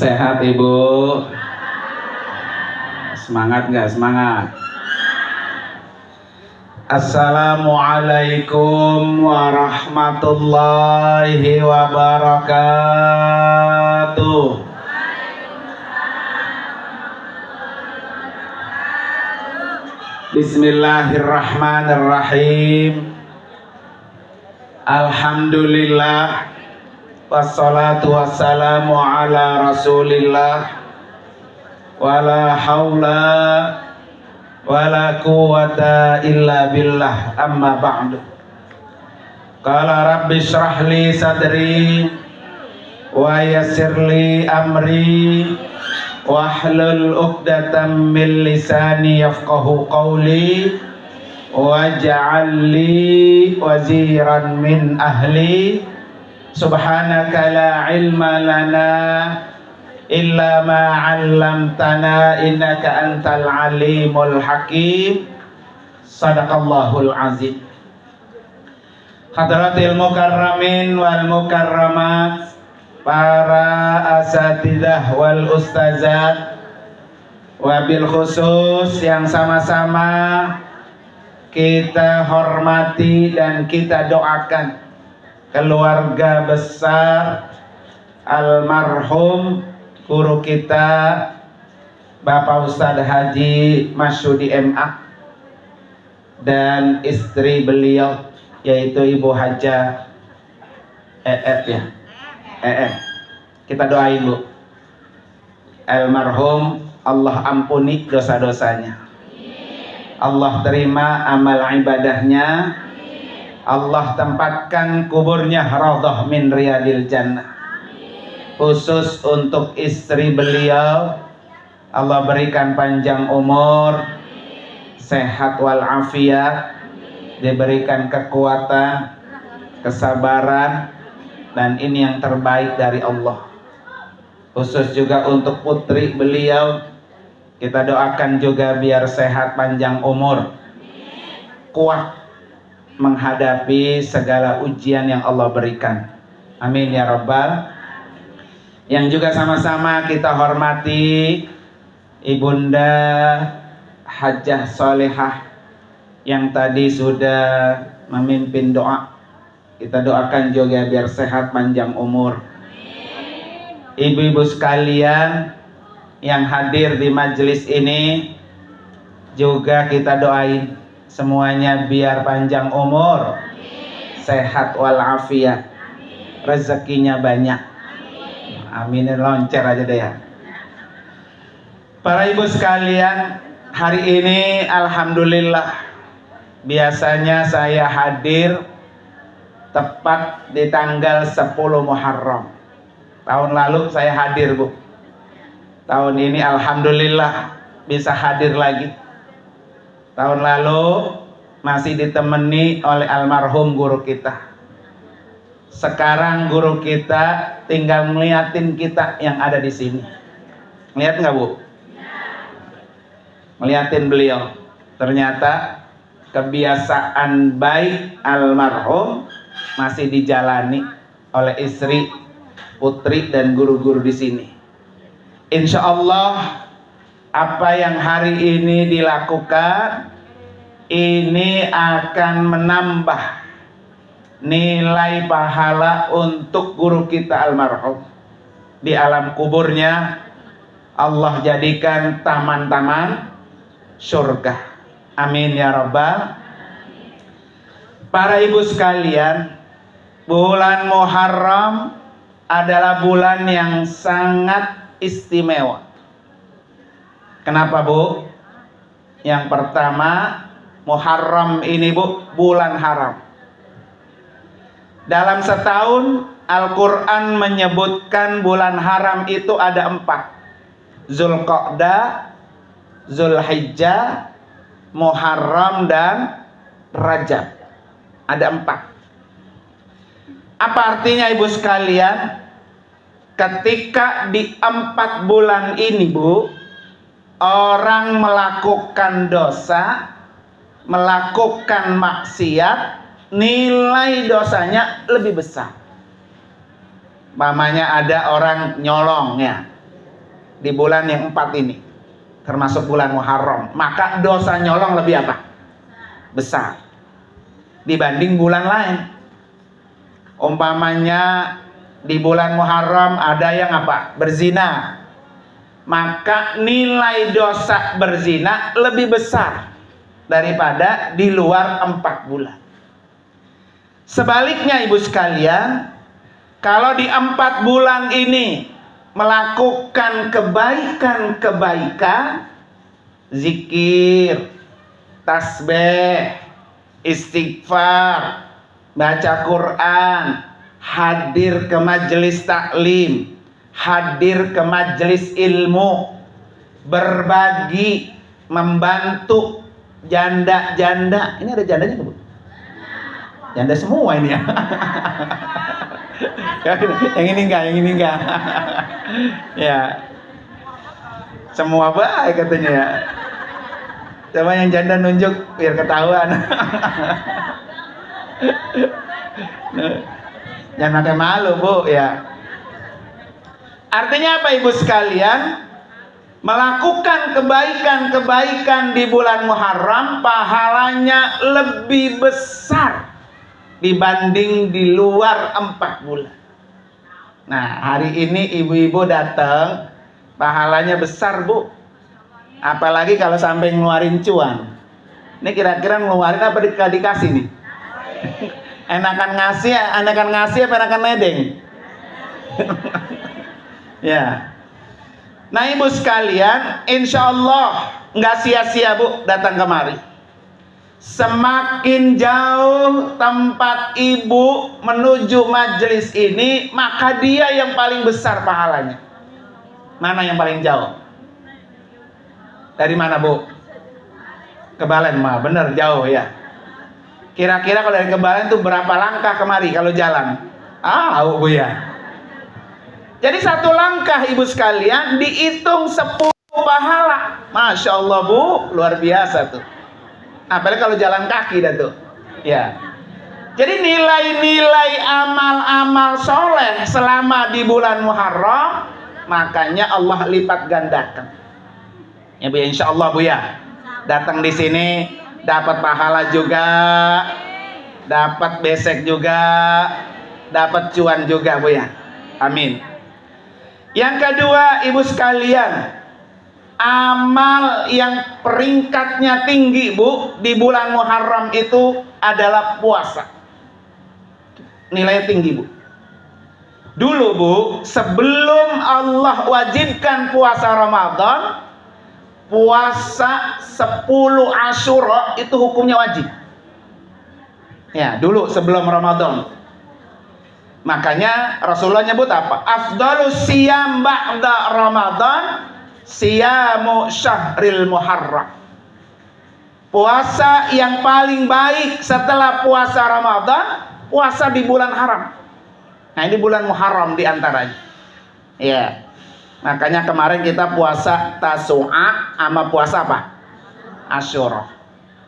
Sehat Ibu? Semangat nggak? Semangat. Assalamualaikum warahmatullahi wabarakatuh. Bismillahirrahmanirrahim. Alhamdulillah. Wassalatu wassalamu ala rasulillah. Wala hawla wala quwata illa billah, amma ba'du. Qala rabbi shrah li sadri wa yassir li amri wahlul 'uqdatam min lisani yafqahu qawli waj'al li waziran min ahli. Subhanaka la ilma lana illa ma 'allamtana innaka antal alimul hakim. Sadaqallahul azim. Hadratil mukarramin wal mukarramat, para asatidzah wal ustazat, wabil khusus yang sama-sama kita hormati dan kita doakan keluarga besar almarhum guru kita Bapak Ustadz Haji Masyudi MA dan istri beliau yaitu Ibu Hajah ya. Kita doain Bu, almarhum Allah ampuni dosa-dosanya, Allah terima amal ibadahnya, Allah tempatkan kuburnya raudhah min riyadil jannah. Khusus untuk istri beliau, Allah berikan panjang umur, sehat wal afiat, diberikan kekuatan, kesabaran, dan ini yang terbaik dari Allah. Khusus juga untuk putri beliau, kita doakan juga biar sehat panjang umur, kuat menghadapi segala ujian yang Allah berikan. Amin ya rabbal. Yang juga sama-sama kita hormati Ibunda Hajah Solehah yang tadi sudah memimpin doa. Kita doakan juga biar sehat panjang umur. Ibu-ibu sekalian yang hadir di majelis ini juga kita doain semuanya biar panjang umur, sehat walafiat, rezekinya banyak. Aminin loncer aja deh ya. Para ibu sekalian, hari ini alhamdulillah, biasanya saya hadir tepat di tanggal 10 Muharram. Tahun lalu saya hadir Bu. Tahun ini alhamdulillah bisa hadir lagi. Tahun lalu masih ditemani oleh almarhum guru kita. Sekarang guru kita tinggal ngeliatin kita yang ada di sini. Ngeliat nggak Bu? Ngeliatin beliau. Ternyata kebiasaan baik almarhum masih dijalani oleh istri, putri, dan guru-guru di sini. Insya Allah apa yang hari ini dilakukan ini akan menambah nilai pahala untuk guru kita almarhum. Di alam kuburnya Allah jadikan taman-taman surga. Amin ya rabbal. Para ibu sekalian, bulan Muharram adalah bulan yang sangat istimewa. Kenapa Bu? Yang pertama, Muharram ini Bu, bulan haram. Dalam setahun Al-Quran menyebutkan bulan haram itu ada 4. Zulqa'dah, Zulhijjah, Muharram, dan Rajab. Ada 4. Apa artinya ibu sekalian? Ketika di 4 bulan ini Bu, orang melakukan dosa, melakukan maksiat, nilai dosanya lebih besar. Mamanya ada orang nyolong ya, di bulan yang 4 ini, termasuk bulan Muharram, maka dosa nyolong lebih apa? Besar dibanding bulan lain. Umpamanya di bulan Muharram ada yang apa? Berzina, maka nilai dosa berzina lebih besar daripada di luar 4 bulan. Sebaliknya ibu sekalian, kalau di 4 bulan ini melakukan kebaikan-kebaikan, zikir, tasbih, istighfar, baca Quran, hadir ke majelis taklim, hadir ke majelis ilmu, berbagi, membantu janda-janda. Ini ada jandanya nggak, Bu? Janda semua ini ya. Yang ini enggak. Ya. Semua baik katanya ya. Coba yang janda nunjuk biar ketahuan. Jangan pakai malu, Bu, ya. Artinya apa ibu sekalian? Melakukan kebaikan-kebaikan di bulan Muharram pahalanya lebih besar dibanding di luar 4 bulan. Nah, hari ini ibu-ibu datang, pahalanya besar, Bu. Apalagi kalau sampai ngeluarin cuan. Ini kira-kira ngeluarin apa dikasih nih? Enakan ngasih apa enakan nedeng? Ya. Nah ibu sekalian, insya Allah nggak sia-sia, Bu, datang kemari. Semakin jauh tempat ibu menuju majelis ini, maka dia yang paling besar pahalanya. Mana yang paling jauh? Dari mana, Bu? Kebalen mah, bener jauh ya. Kira-kira kalau dari Kebalen itu berapa langkah kemari kalau jalan? Bu ya. Jadi 1 langkah ibu sekalian dihitung 10 pahala. Masya Allah, Bu, luar biasa tuh. Apalagi kalau jalan kaki dah tuh. Ya. Jadi nilai-nilai amal-amal soleh selama di bulan Muharram, makanya Allah lipat gandakan. Ya Bu, insya Allah, Bu ya. Datang di sini dapat pahala juga, dapat besek juga, dapat cuan juga, Bu ya. Amin. Yang kedua, ibu sekalian, amal yang peringkatnya tinggi, Bu, di bulan Muharram itu adalah puasa. Nilainya tinggi, Bu. Dulu, Bu, sebelum Allah wajibkan puasa Ramadan, puasa 10 Asyura itu hukumnya wajib. Ya, dulu sebelum Ramadan. Makanya Rasulullah nyebut apa? Afdalus siyam ba'da Ramadan siyamu syahril Muharram. Puasa yang paling baik setelah puasa Ramadan, puasa di bulan haram. Nah, ini bulan Muharram di antaranya. Ya. Makanya kemarin kita puasa Tasu'a sama puasa apa? Asyura.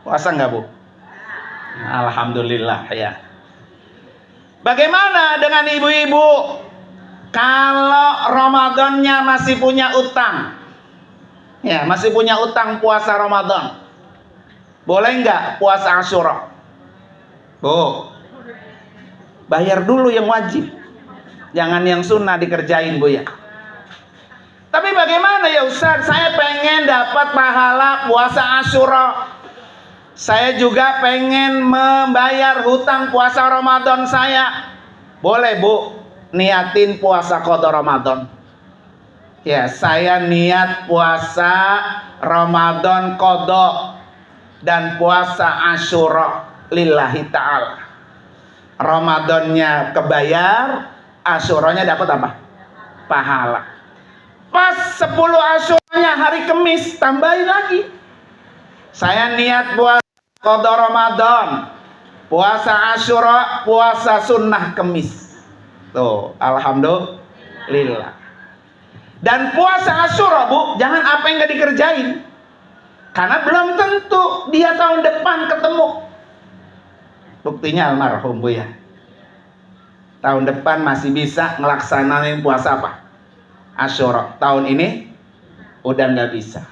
Puasa enggak, Bu? Alhamdulillah ya. Bagaimana dengan ibu-ibu kalau Ramadannya masih punya utang? Ya, masih punya utang puasa Ramadan. Boleh nggak puasa Asyura? Bu, bayar dulu yang wajib. Jangan yang sunnah dikerjain, Bu ya. Tapi bagaimana ya Ustaz? Saya pengen dapat pahala puasa Asyura. Saya juga pengen membayar hutang puasa Ramadan saya. Boleh, Bu, niatin puasa qada Ramadan. Ya, saya niat puasa Ramadan qada dan puasa Asyura lillahi ta'ala. Ramadannya kebayar, Asyuranya dapat apa? Pahala. Pas 10 Asyuranya hari Kamis, tambahin lagi. Saya niat puasa qada Ramadan, puasa Asyura, puasa sunnah Kamis. Tuh, alhamdulillah. Dan puasa Asyura, Bu, jangan apa yang gak dikerjain. Karena belum tentu dia tahun depan ketemu. Buktinya almarhum, Bu ya. Tahun depan masih bisa ngelaksanain puasa apa? Asyura. Tahun ini udah nggak bisa.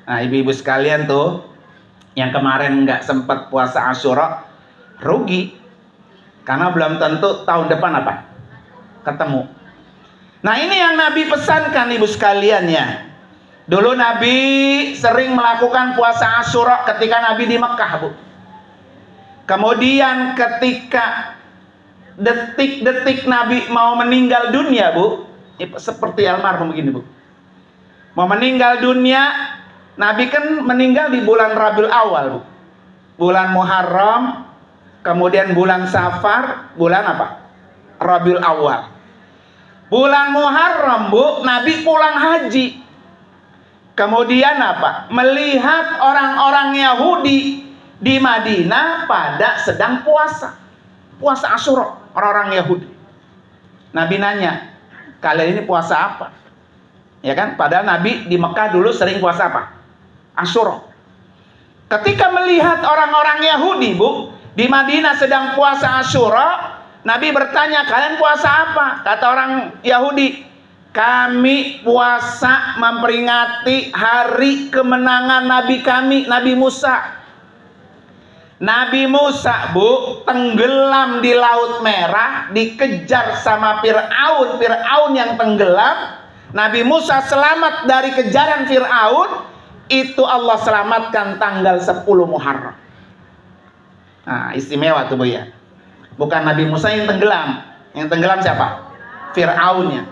Nah, ibu-ibu sekalian tuh yang kemarin nggak sempat puasa Asyura rugi, karena belum tentu tahun depan apa ketemu. Nah, ini yang Nabi pesankan ibu sekalian ya. Dulu Nabi sering melakukan puasa Asyura ketika Nabi di Mekah, Bu. Kemudian ketika detik-detik Nabi mau meninggal dunia, Bu, seperti almarhum begini, Bu. Mau meninggal dunia, Nabi kan meninggal di bulan Rabiul Awal, Bu. Bulan Muharram, kemudian bulan Safar, bulan apa? Rabiul Awal. Bulan Muharram, Bu, Nabi pulang haji. Kemudian apa? Melihat orang-orang Yahudi di Madinah pada sedang puasa. Puasa Asyura, orang-orang Yahudi. Nabi nanya, kalian ini puasa apa? Ya kan? Padahal Nabi di Mekah dulu sering puasa apa? Asyura. Ketika melihat orang-orang Yahudi, Bu, di Madinah sedang puasa Asyura, Nabi bertanya, kalian puasa apa? Kata orang Yahudi, kami puasa memperingati hari kemenangan Nabi kami, Nabi Musa. Nabi Musa, Bu, tenggelam di Laut Merah, dikejar sama Fir'aun. Fir'aun yang tenggelam, Nabi Musa selamat dari kejaran Fir'aun. Itu Allah selamatkan tanggal 10 Muharram. Nah, istimewa tuh, Bu ya. Bukan Nabi Musa yang tenggelam. Yang tenggelam siapa? Fir'aunnya.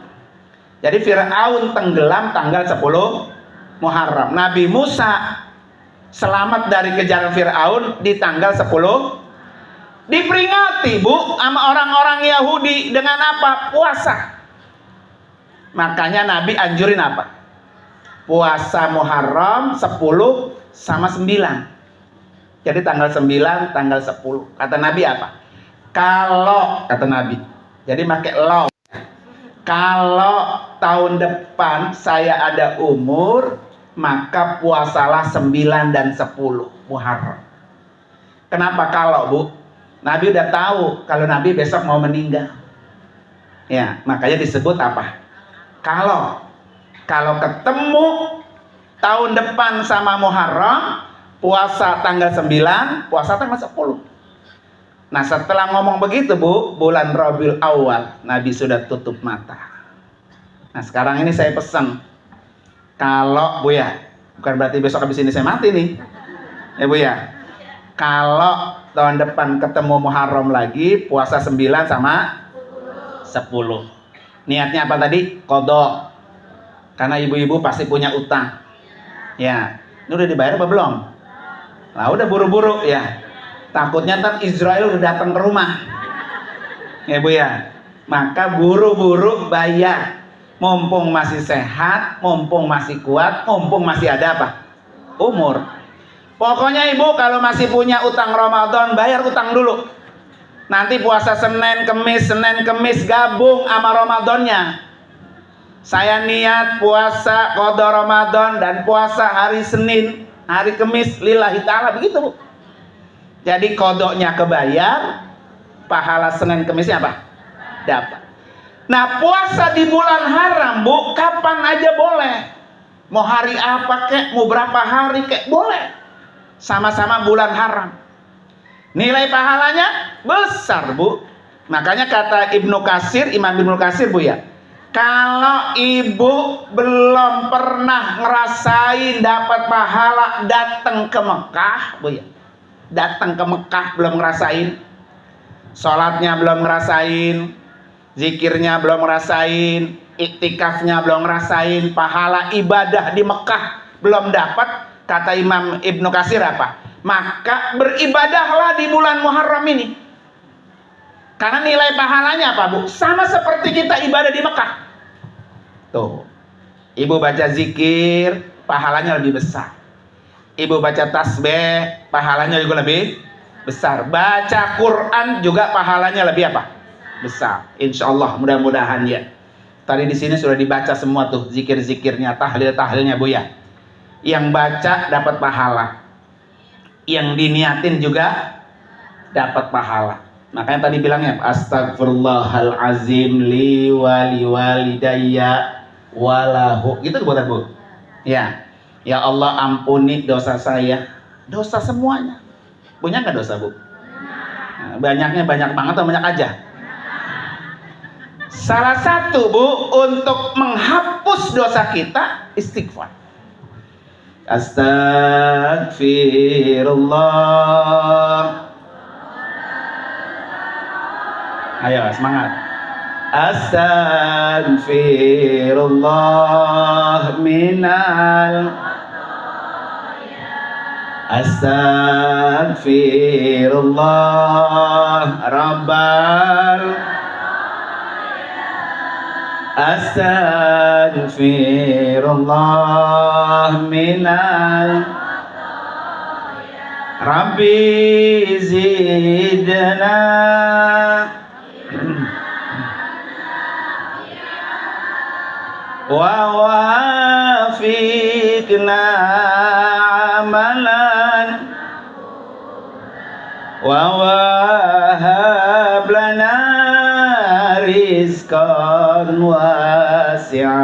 Jadi Fir'aun tenggelam tanggal 10 Muharram. Nabi Musa selamat dari kejaran Fir'aun di tanggal 10. Diperingati, Bu, sama orang-orang Yahudi dengan apa? Puasa. Makanya Nabi anjurin apa? Puasa Muharram 10 sama 9. Jadi tanggal 9, tanggal 10. Kata Nabi apa? Kalau, kata Nabi, jadi pakai law. Kalau tahun depan saya ada umur, maka puasalah 9 dan 10 Muharram. Kenapa kalau, Bu? Nabi udah tahu kalau Nabi besok mau meninggal. Ya, makanya disebut apa? Kalau ketemu tahun depan sama Muharram, puasa tanggal 9, puasa tanggal 10. Nah, setelah ngomong begitu, Bu, bulan Rabiul Awal, Nabi sudah tutup mata. Nah, sekarang ini saya pesan, kalau, Bu ya, bukan berarti besok habis ini saya mati nih, ya Bu ya. Kalau tahun depan ketemu Muharram lagi, puasa 9 sama 10. Niatnya apa tadi? Qadha. Karena ibu-ibu pasti punya utang. Ya, ini udah dibayar apa belum? Nah, udah buru-buru ya. Takutnya ntar Israel udah datang ke rumah, ya Bu ya. Maka buru-buru bayar, mumpung masih sehat, mumpung masih kuat, mumpung masih ada apa? Umur. Pokoknya Ibu kalau masih punya utang Ramadan, bayar utang dulu. Nanti puasa Senin Kemis gabung sama Ramadannya. Saya niat puasa qadha Ramadan dan puasa hari Senin, hari Kemis lillahi ta'ala, begitu, Bu. Jadi kodoknya kebayar, pahala Senin Kemisnya apa? Dapat. Nah, puasa di bulan haram, Bu, kapan aja boleh. Mau hari apa kek, mau berapa hari kek, boleh. Sama-sama bulan haram. Nilai pahalanya besar, Bu. Makanya kata Ibnu Katsir, Imam Ibnu Katsir, Bu ya, kalau ibu belum pernah ngerasain dapat pahala, datang ke Mekah, Bu ya. Datang ke Mekah belum ngerasain, sholatnya belum ngerasain, zikirnya belum ngerasain, iktikafnya belum ngerasain, pahala ibadah di Mekah belum dapat, kata Imam Ibnu Katsir apa? Maka beribadahlah di bulan Muharram ini. Karena nilai pahalanya apa, Bu? Sama seperti kita ibadah di Mekah. Tuh, ibu baca zikir, pahalanya lebih besar. Ibu baca tasbih, pahalanya juga lebih besar. Baca Quran juga pahalanya lebih apa? Besar. Insya Allah, mudah-mudahan ya. Tadi di sini sudah dibaca semua tuh zikir-zikirnya, tahlil-tahlilnya, Bu ya. Yang baca dapat pahala, yang diniatin juga dapat pahala. Makanya tadi bilangnya astagfirullahalazim li wali walidayya walahu. Gitu buatan, Bu. Ya, ya Allah ampuni dosa saya, dosa semuanya. Punya nggak dosa, Bu? Nah, banyaknya banyak banget atau banyak aja? Salah satu, Bu, untuk menghapus dosa kita istighfar. Astagfirullah. Ayo semangat. Astagfirullah minal Astagfirullah rabbal Astagfirullah minal Rabbi zidna wa wafiqna amalan wa wahab lana rizqan wasi'a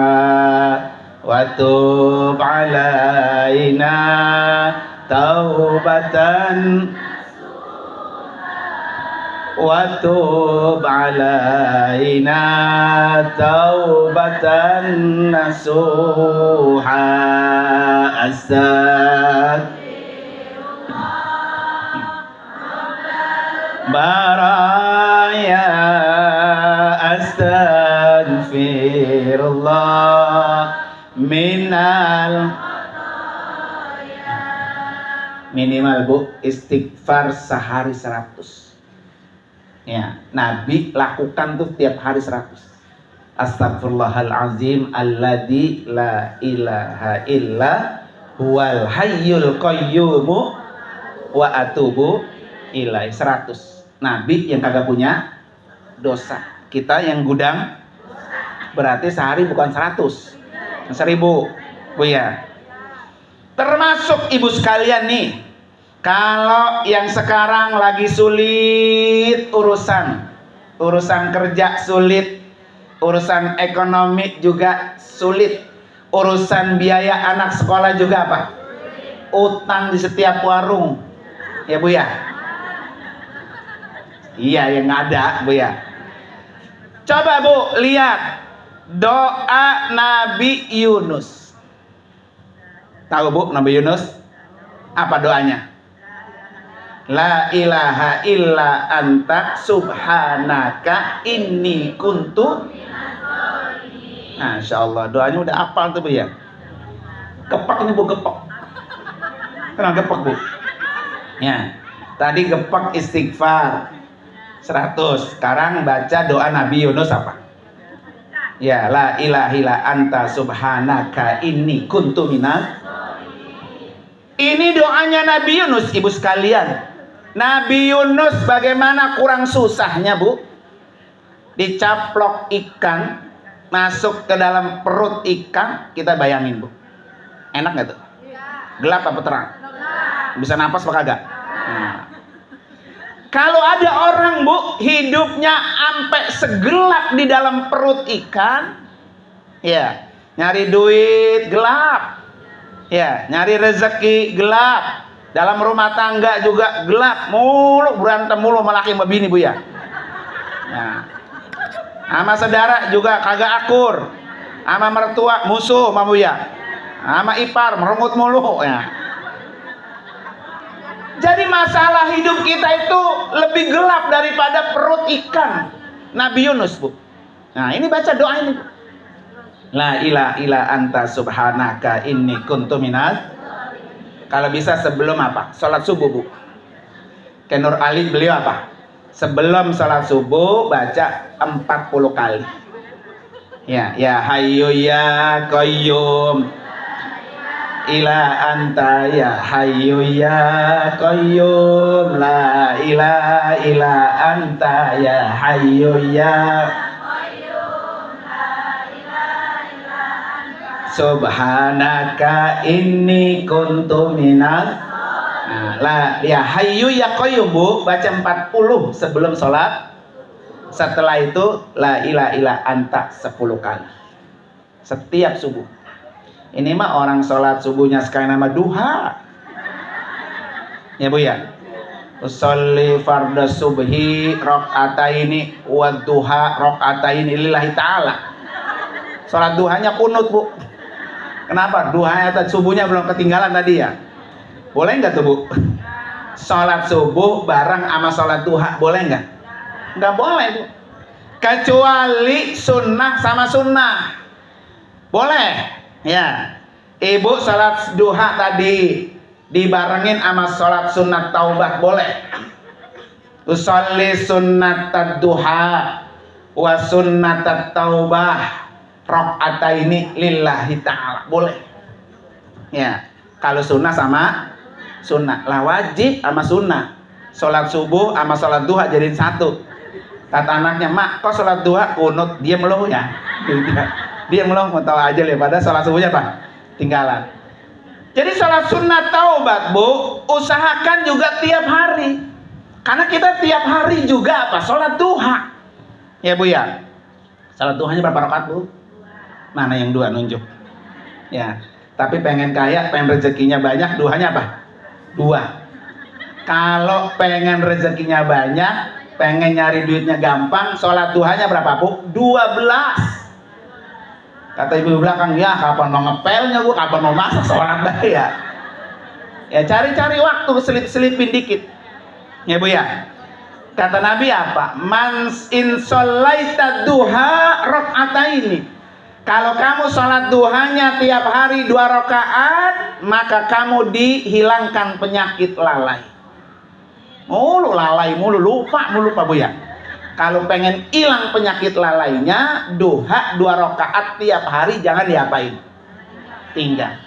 wa tub alaina taubatan wa tub alaina taubatan nasuha. Baraya astagfirullah minal. Minimal, Bu, istighfar sehari 100. Ya, Nabi lakukan tuh tiap hari 100. Astagfirullahalazim alladzi la ilaha illa huwal hayyul qayyumu wa atubu ilai. 100. Nabi yang kagak punya dosa. Kita yang gudang berarti sehari bukan 100, 1000, Bu ya. Termasuk ibu sekalian nih, kalau yang sekarang lagi sulit urusan kerja sulit, urusan ekonomi juga sulit, urusan biaya anak sekolah juga apa? Utang di setiap warung, ya Bu ya. Iya, yang ada, Bu ya. Coba Bu lihat doa Nabi Yunus. Tahu Bu Nabi Yunus? Apa doanya? La ilaha illa anta subhanaka inni kuntu. Masya Allah, doanya udah hafal tuh Bu ya. Gepak ini Bu, gepak. Kenapa gepak Bu? Ya, tadi gepak istighfar 100. Sekarang baca doa Nabi Yunus apa? Ya, la ilaha illa anta subhanaka inni kuntu minaz. Ini doanya Nabi Yunus, ibu sekalian. Nabi Yunus bagaimana kurang susahnya, Bu? Dicaplok ikan, masuk ke dalam perut ikan, kita bayangin, Bu. Enak gak tuh? Gelap apa terang? Bisa napas apa kagak? Nah. Kalau ada orang, Bu, hidupnya sampai segelap di dalam perut ikan, ya, nyari duit gelap. Ya, nyari rezeki gelap. Dalam rumah tangga juga gelap. Mulu berantem mulu sama laki sama bini, Bu ya. Nah, sama saudara juga kagak akur. Sama mertua musuh sama Bu ya. Sama ipar merengut mulu ya. Jadi masalah hidup kita itu lebih gelap daripada perut ikan Nabi Yunus, Bu. Nah, ini baca doa ini, Bu. La ilaha illa anta subhanaka inni kuntu minaz. Kalau bisa sebelum apa? Salat subuh, Bu. Ke Nur Ali beliau apa? Sebelum salat subuh baca 40 kali. Ya, ya hayyu ya qayyum ila anta ya hayyu ya qayyum la ilaha illa anta ya hayyu ya subhanaka inni kuntu minaz. Nah, la ya hayyu ya qayyum, Bu, baca 40 sebelum sholat. Setelah itu la ilaha illa anta 10 kali setiap subuh. Ini mah orang sholat subuhnya sekali nama duha. Ya Bu ya. Usolli fardhu subhi rakaataini wa duha rakaataini lillahi ta'ala. Sholat duhanya kunut Bu. Kenapa? Duhanya atau subuhnya belum ketinggalan tadi ya. Boleh nggak tuh Bu? Sholat subuh bareng sama sholat duha boleh nggak? Nggak boleh Bu. Kecuali sunnah sama sunnah. Boleh. Ya. Ibu sholat duha tadi dibarengin sama sholat sunat taubat boleh. Usolli sunnat duha wa sunnat taubah rakaataini lillahi ta'ala boleh. Ya, kalau sunnah sama sunnah lah, wajib sama sunnah. Sholat subuh sama sholat duha jadiin satu. Kata anaknya, mak kok sholat duha kunut, diem loh ya. Diem loh, mau tahu aja ya. Pada sholat subuhnya apa? Tinggalan. Jadi sholat sunnah taubat Bu, usahakan juga tiap hari. Karena kita tiap hari juga apa? Sholat duha. Ya Bu ya. Sholat duhanya berapa rakaat Bu? Mana yang 2 nunjuk? Ya. Tapi pengen kaya, pengen rezekinya banyak, duhanya apa? 2. Kalau pengen rezekinya banyak, pengen nyari duitnya gampang, sholat duhanya berapa Bu? 12. Kata ibu belakang, ya kapan mau ngepelnya Bu, kapan mau masak sholat ya. Ya cari-cari waktu, selip-selipin dikit. Ya Bu ya. Kata Nabi apa? Man in sholaita duha rakaataini. Kalau kamu sholat duhanya tiap hari 2 rakaat, maka kamu dihilangkan penyakit lalai. Mulu lalai, mulu lupa Bu ya. Kalau pengen hilang penyakit lalainya, duha 2 rakaat tiap hari, jangan diapain? Tinggal.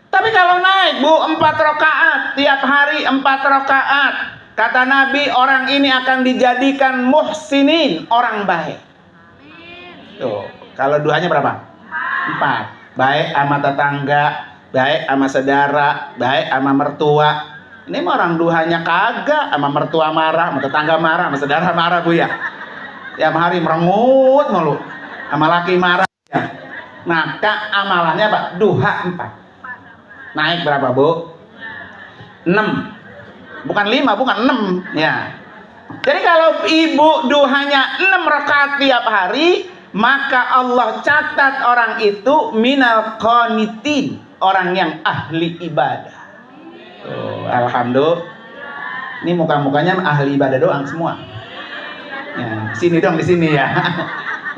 Tapi kalau naik Bu 4 rakaat tiap hari, 4 rakaat, kata Nabi orang ini akan dijadikan muhsinin, orang baik. Tuh, kalau duhanya berapa? 4. Baik sama tetangga, baik sama saudara, baik sama mertua. Ini mah orang duhanya kagak, sama mertua marah, sama tetangga marah, sama saudara marah Bu ya. Tiap hari merengut mulu, sama laki marah ya. Maka amalannya apa? Duha 4. Naik berapa Bu? 6. Bukan 5, bukan 6 ya. Jadi kalau ibu duhanya 6 rakaat tiap hari, maka Allah catat orang itu minal qanitin, orang yang ahli ibadah. Tuh, alhamdulillah. Ini muka-mukanya ahli ibadah doang semua. Ya, sini dong di sini ya.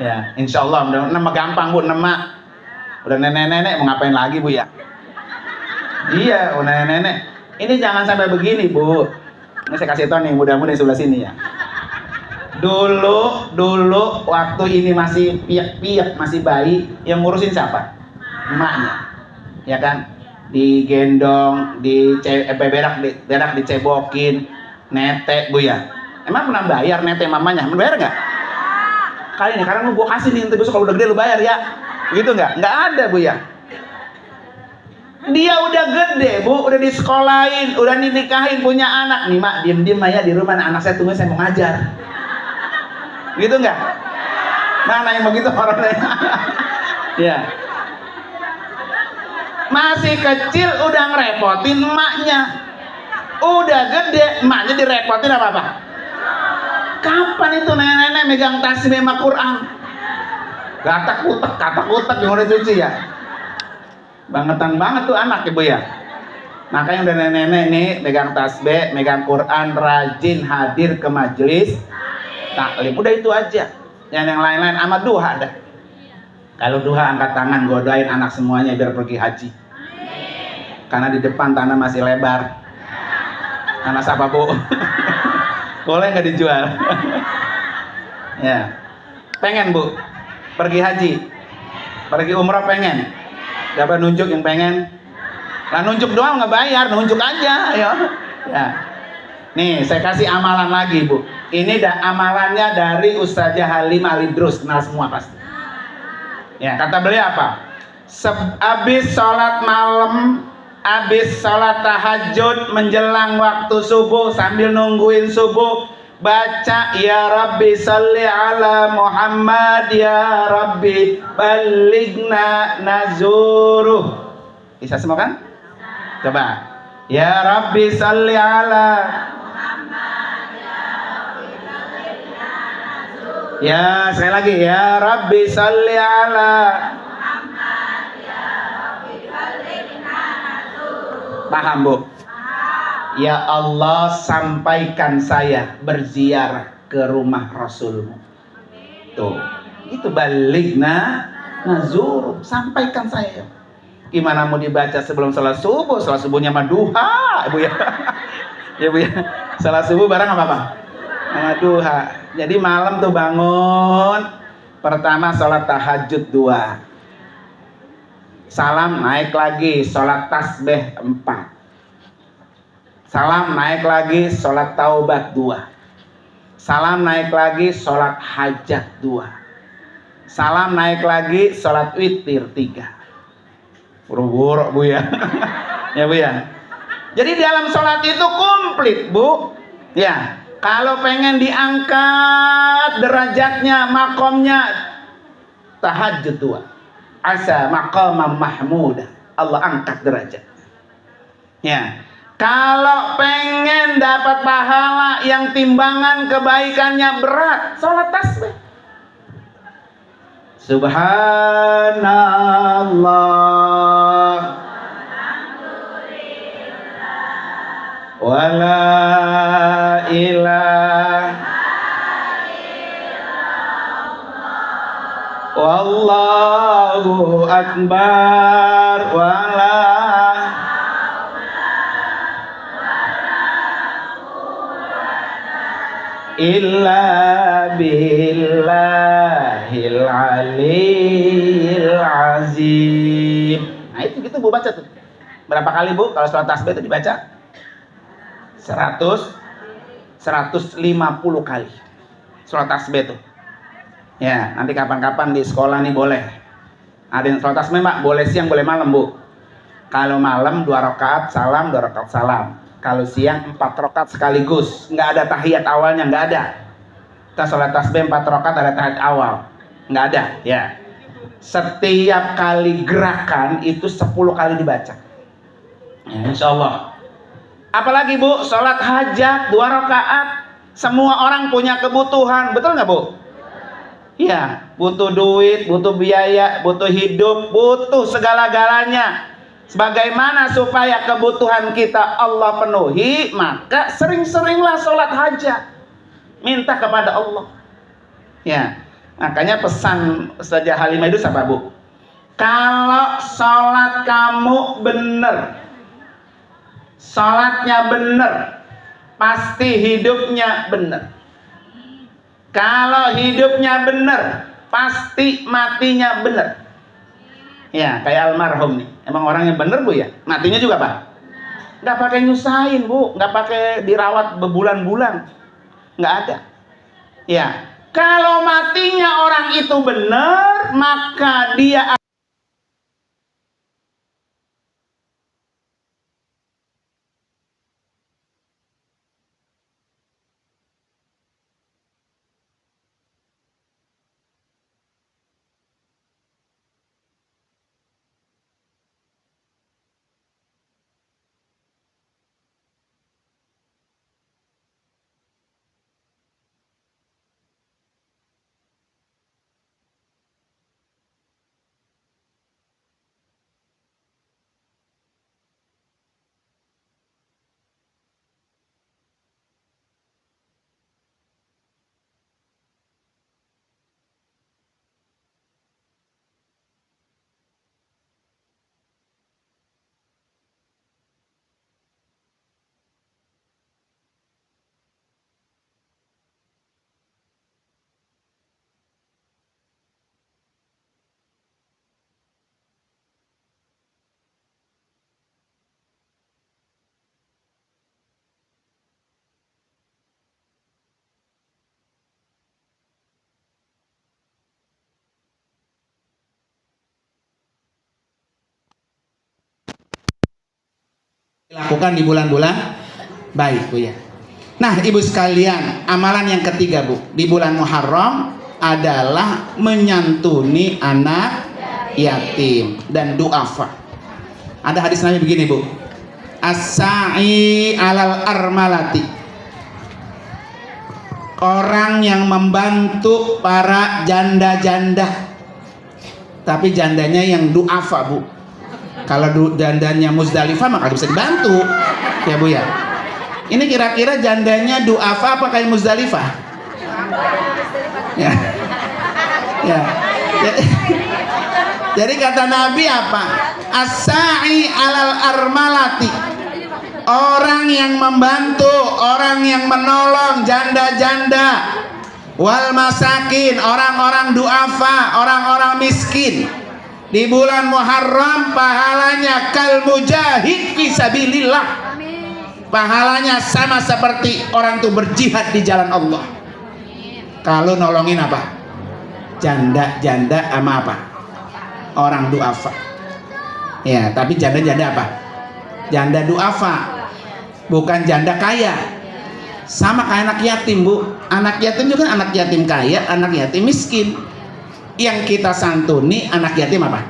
Ya, insya Allah. Nama gampang Bu, nama. Udah nenek-nenek mau ngapain lagi Bu ya? Iya, udah nenek-nenek. Ini jangan sampai begini Bu. Ini saya kasih tahu nih, mudah-mudahan di sebelah sini ya. Dulu waktu ini masih piak-piak, masih bayi, yang ngurusin siapa? Emaknya. Ya kan? Digendong, berak dicebokin, netek Bu ya. Emang pernah bayar netek mamanya? Bayar nggak? Kali ini karena gue kasih nih, nanti besok kalau udah gede lu bayar ya. Begitu nggak? Nggak ada Bu ya. Dia udah gede Bu, udah disekolahin, udah dinikahin, punya anak. Nih mak, diem-diem aja di rumah, anak saya tunggu, saya mau ngajar. Gitu nggak? Mana yang begitu orangnya? Ya. Masih kecil udah ngerepotin emaknya. Udah gede, emaknya direpotin apa-apa? Kapan itu nenek-nenek megang tasbih sama Quran? Katak-kutek yang udah cuci ya. Bangetan banget tuh anak Ibu ya. Makanya udah nenek-nenek nih megang tasbih, megang Quran, rajin hadir ke majelis taklim. Udah itu aja. Yang lain-lain sama duha dah. Kalau duha angkat tangan, godain anak semuanya biar pergi haji. Karena di depan tanah masih lebar. Tanah siapa Bu? Boleh nggak dijual? Ya. Pengen Bu pergi haji, pergi umrah pengen. Siapa nunjuk yang pengen? Lah nunjuk doang nggak bayar, nunjuk aja, ya. Ya. Nih saya kasih amalan lagi Bu. Ini amalannya dari Ustazah Halim Alidrus, kenal semua pasti. Ya, kata beliau apa? Habis sholat malam, habis sholat tahajud menjelang waktu subuh, sambil nungguin subuh, baca ya Rabbi salli ala Muhammad ya Rabbi balighna nazuruh. Bisa semua kan? Coba. Ya Rabbi salli ala Muhammad ya Rabbi balighna nazuruh. Ya, sekali lagi ya Rabbi salli ala Muhammad ya Rabbi balighna nazuruh. Paham, Bu? Ya Allah, sampaikan saya berziarah ke rumah Rasulmu. Tuh, itu balighna nazur, sampaikan saya. Gimana mau dibaca sebelum salat subuh? Salat subuhnya mah duha, Bu ya. Ya Bu ya. Salat subuh bareng apa, Bang? Sama duha. Jadi malam tuh bangun, pertama salat tahajud 2. Salam naik lagi, salat tasbih 4. Salam naik lagi, sholat taubat 2. Salam naik lagi, sholat hajat 2. Salam naik lagi, sholat witir 3. Buru-buru Bu ya. Ya Bu ya. Jadi dalam sholat itu komplit Bu. Ya. Kalau pengen diangkat derajatnya, makomnya, tahajud 2. Asa maqamam mahmudah. Allah angkat derajat. Ya. Kalau pengen dapat pahala yang timbangan kebaikannya berat, sholat tasbih. Subhanallah, wala ilaha wallahu akbar, wala illa billahil aliyil azim. Nah itu gitu Bu baca tuh. Berapa kali Bu kalau sholat tasbih itu dibaca? 150 kali sholat tasbih tuh. Ya nanti kapan-kapan di sekolah nih boleh. Ada yang sholat tasbih Mbak, boleh siang boleh malam Bu. Kalau malam 2 rakaat salam, 2 rakaat salam. Kalau siang 4 rakaat sekaligus, nggak ada tahiyat awalnya, nggak ada. Kita sholat tasbih 4 rakaat ada tahiyat awal, nggak ada. Ya. Setiap kali gerakan itu 10 kali dibaca. Ya, insya Allah. Apalagi Bu, sholat hajat 2 rakaat. Semua orang punya kebutuhan, betul nggak Bu? Iya, butuh duit, butuh biaya, butuh hidup, butuh segala-galanya. Sebagaimana supaya kebutuhan kita Allah penuhi, maka sering-seringlah sholat hajat, minta kepada Allah. Ya, makanya pesan Ustazah Halimah itu apa Bu? Kalau sholat kamu benar, sholatnya benar, pasti hidupnya benar. Kalau hidupnya benar, pasti matinya benar. Ya, kayak almarhum nih. Emang orangnya bener Bu ya? Matinya juga Pak? Nggak pakai nyusahin Bu, nggak pakai dirawat berbulan-bulan, nggak ada. Ya, kalau matinya orang itu benar, maka dia lakukan di bulan-bulan baik Bu ya. Nah, ibu sekalian, amalan yang ketiga, Bu, di bulan Muharram adalah menyantuni anak yatim dan duafa. Ada hadis Nabi begini, Bu. As-sa'i alal armalati. Orang yang membantu para janda-janda. Tapi jandanya yang duafa, Bu. Kalau jandanya Muzdalifah maka bisa dibantu. Ya, Bu ya. Ini kira-kira jandanya duafa apa kayak Muzdalifah? Ya. Ya. Jadi kata Nabi apa? As-sa'i alal armalati. Orang yang membantu, orang yang menolong janda-janda. Wal masakin, orang-orang duafa, orang-orang miskin. Di bulan Muharram pahalanya kal mujahid fi sabilillah. Pahalanya sama seperti orang itu berjihad di jalan Allah. Kalau nolongin apa? Janda-janda sama apa? Orang duafa. Ya, tapi janda-janda apa? Janda duafa, bukan janda kaya. Sama kayak anak yatim, Bu. Anak yatim juga anak yatim kaya, anak yatim miskin. Yang kita santuni anak yatim apa?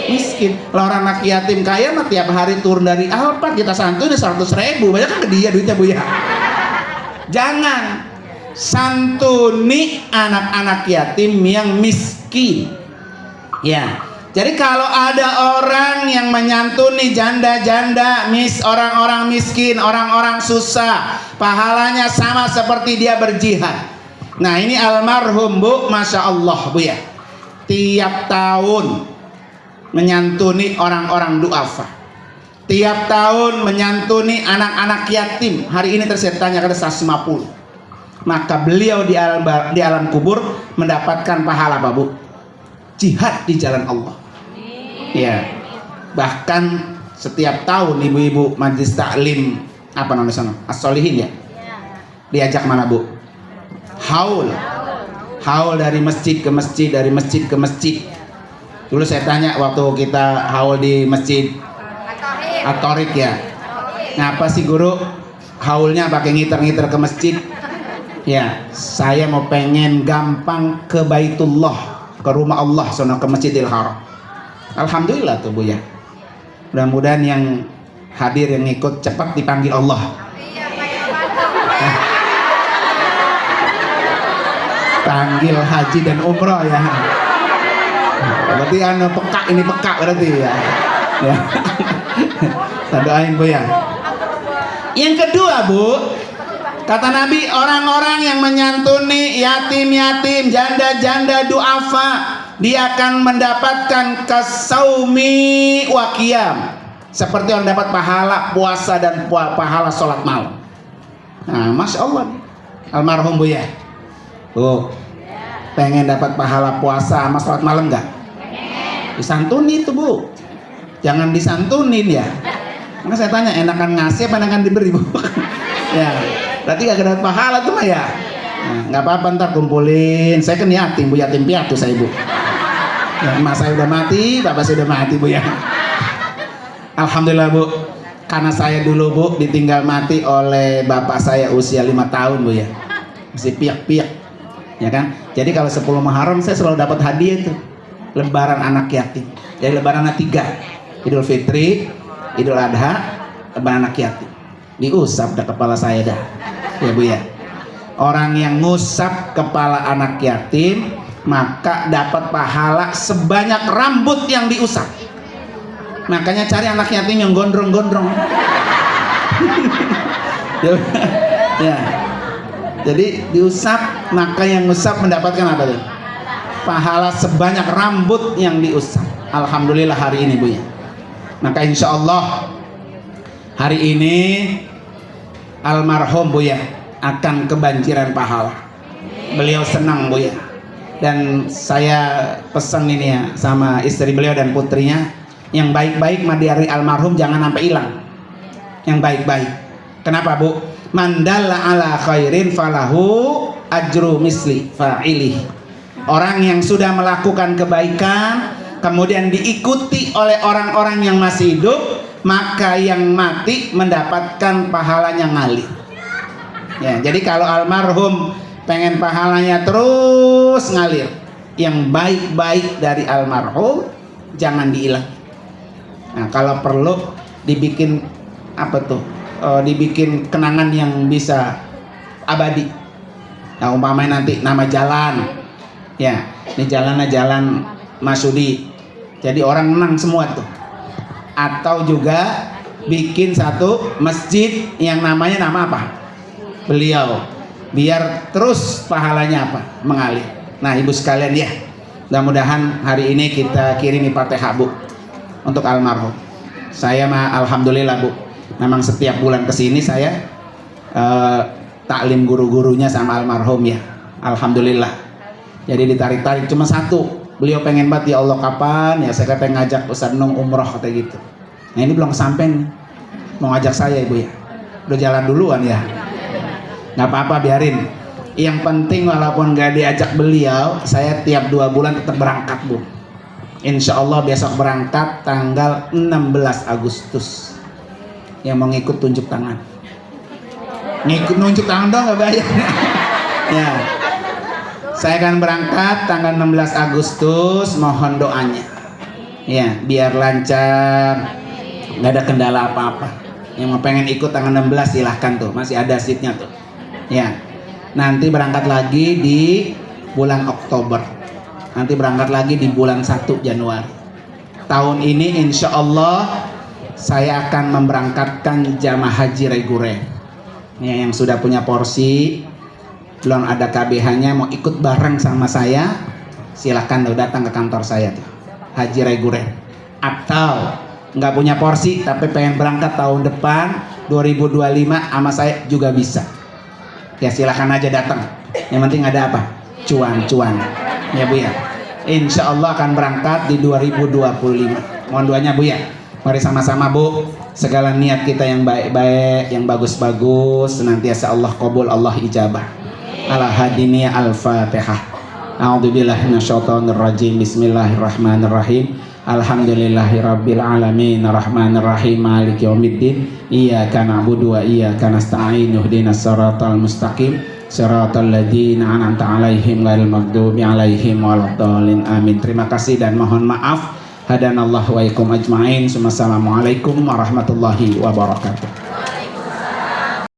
Miskin. Kalau orang anak yatim kaya mah tiap hari turun dari Alphard kita santuni 100.000, banyak kan ke dia duitnya, Bu ya. Jangan santuni anak-anak yatim yang miskin. Ya. Jadi kalau ada orang yang menyantuni janda-janda, orang-orang miskin, orang-orang susah, pahalanya sama seperti dia berjihad. Nah, ini almarhum, Bu, Masya Allah, Bu ya. Tiap tahun menyantuni orang-orang duafa. Tiap tahun menyantuni anak-anak yatim. Hari ini saya tanya ada 150. Maka beliau di alam kubur mendapatkan pahala apa, Bu? Jihad di jalan Allah. Ya, bahkan setiap tahun ibu-ibu majlis taklim apa namanya sana, as-solihin ya, diajak mana, Bu? Haul dari masjid ke masjid, dari masjid ke masjid. Dulu saya tanya waktu kita haul di masjid At-Thoriq ya, ngapa sih guru haulnya pakai ngiter-ngiter ke masjid? Ya, saya mau pengen gampang ke Baitullah, ke rumah Allah, sono ke Masjidil Haram. Alhamdulillah tuh, Bu ya. Mudah-mudahan yang hadir yang ikut cepat dipanggil Allah. Panggil haji dan umroh ya. Berarti peka, ini peka berarti ya. Ya. Kita doain, Bu ya. Yang kedua, Bu, kata Nabi, orang-orang yang menyantuni yatim-yatim, janda-janda duafa, dia akan mendapatkan kasaumi wa qiyam, seperti orang dapat pahala puasa dan pahala sholat malam. Nah, Masya Allah, almarhum, Bu ya. Bu, pengen dapat pahala puasa sama sholat malam nggak? Disantuni itu, Bu, jangan disantunin ya. Maka saya tanya, enakan ngasih apa enakan diberi, Bu? Ya, berarti gak dapat pahala tuh mah ya. Nah, nggak apa-apa, ntar kumpulin. Saya kan yatim, Bu, yatim piatu saya, Bu. Ya, emak saya udah mati, bapak saya udah mati, Bu ya. Alhamdulillah, Bu, karena saya dulu, Bu, ditinggal mati oleh bapak saya usia 5 tahun, Bu ya. Masih piak-piak, ya kan. Jadi kalau 10 Muharram saya selalu dapat hadiah itu, lebaran anak yatim. Jadi lebaran 3, Idul Fitri, Idul Adha, lebaran anak yatim. Diusap dah kepala saya dah, ya, Bu ya. Orang yang ngusap kepala anak yatim maka dapat pahala sebanyak rambut yang diusap. Makanya cari anak yatim yang gondrong-gondrong. Ya. Jadi diusap, maka yang ngusap mendapatkan apa tuh? Pahala sebanyak rambut yang diusap. Alhamdulillah hari ini, Bu ya. Maka insya Allah hari ini almarhum, Bu ya, akan kebanjiran pahala. Beliau senang, Bu ya. Dan saya pesan ini ya sama istri beliau dan putrinya, yang baik-baik mah dari almarhum jangan sampai hilang. Yang baik-baik. Kenapa, Bu? Mandalla ala khairin falahu ajru misli fa'ilih. Orang yang sudah melakukan kebaikan kemudian diikuti oleh orang-orang yang masih hidup, maka yang mati mendapatkan pahalanya ngalir. Ya, jadi kalau almarhum pengen pahalanya terus ngalir, yang baik-baik dari almarhum jangan dihilang. Nah, kalau perlu dibikin apa tuh? Dibikin kenangan yang bisa abadi. Nah, umpamanya nanti nama jalan, ya, ini jalannya jalan Masudi, jadi orang menang semua tuh. Atau juga bikin satu masjid yang namanya nama apa? Beliau, biar terus pahalanya apa? Mengalir. Nah, ibu sekalian ya, mudah-mudahan hari ini kita kirimi Fatihah Bu untuk almarhum. Saya mah alhamdulillah Bu, memang setiap bulan kesini saya taklim guru-gurunya sama almarhum ya, alhamdulillah. Jadi ditarik-tarik cuma satu, beliau pengen banget, ya Allah kapan ya saya kata ngajak Ustaz Nung umroh kata gitu. Nah ini belum sampai nih, mau ngajak saya ibu ya, udah jalan duluan ya, nggak apa-apa biarin. Yang penting walaupun gak diajak beliau, saya tiap 2 bulan tetap berangkat Bu. Insya Allah besok berangkat tanggal 16 Agustus. Yang mau ngikut tunjuk tangan. Ngikut nunjuk tangan dong, nggak bayar. Ya, saya akan berangkat tanggal 16 Agustus. Mohon doanya. Ya, biar lancar, nggak ada kendala apa-apa. Yang mau pengen ikut tanggal 16 silahkan tuh, masih ada seatnya tuh. Ya, nanti berangkat lagi di bulan Oktober. Nanti berangkat lagi di bulan 1 Januari. Tahun ini insya Allah saya akan memberangkatkan jamaah haji reguler. Ya, yang sudah punya porsi, belum ada KBH-nya, mau ikut bareng sama saya, silahkan tuh datang ke kantor saya tuh, haji reguler. Atau nggak punya porsi tapi pengen berangkat tahun depan 2025 sama saya juga bisa. Ya silahkan aja datang. Yang penting ada apa? Cuan-cuan. Ya Bu ya. Insya Allah akan berangkat di 2025. Mohon doanya Bu ya. Mari sama-sama Bu. Segala niat kita yang baik-baik, yang bagus-bagus, senantiasa Allah qabul, Allah ijabah. Ala hadiniya al-Fatihah. A'udzubillahi minasyaitonirrajim. Bismillahirrahmanirrahim. Alhamdulillahirabbil alamin, arrahmanirrahim, maliki yaumiddin. Iyyaka na'budu wa iyyaka nasta'in. Ihdinas siratal mustaqim, siratal ladzina an'amta 'alaihim ghairil maghdubi 'alaihim waladdallin. Amin. Terima kasih dan mohon maaf. Hadanallahu wa iyakum ajmain. Assalamualaikum warahmatullahi wabarakatuh.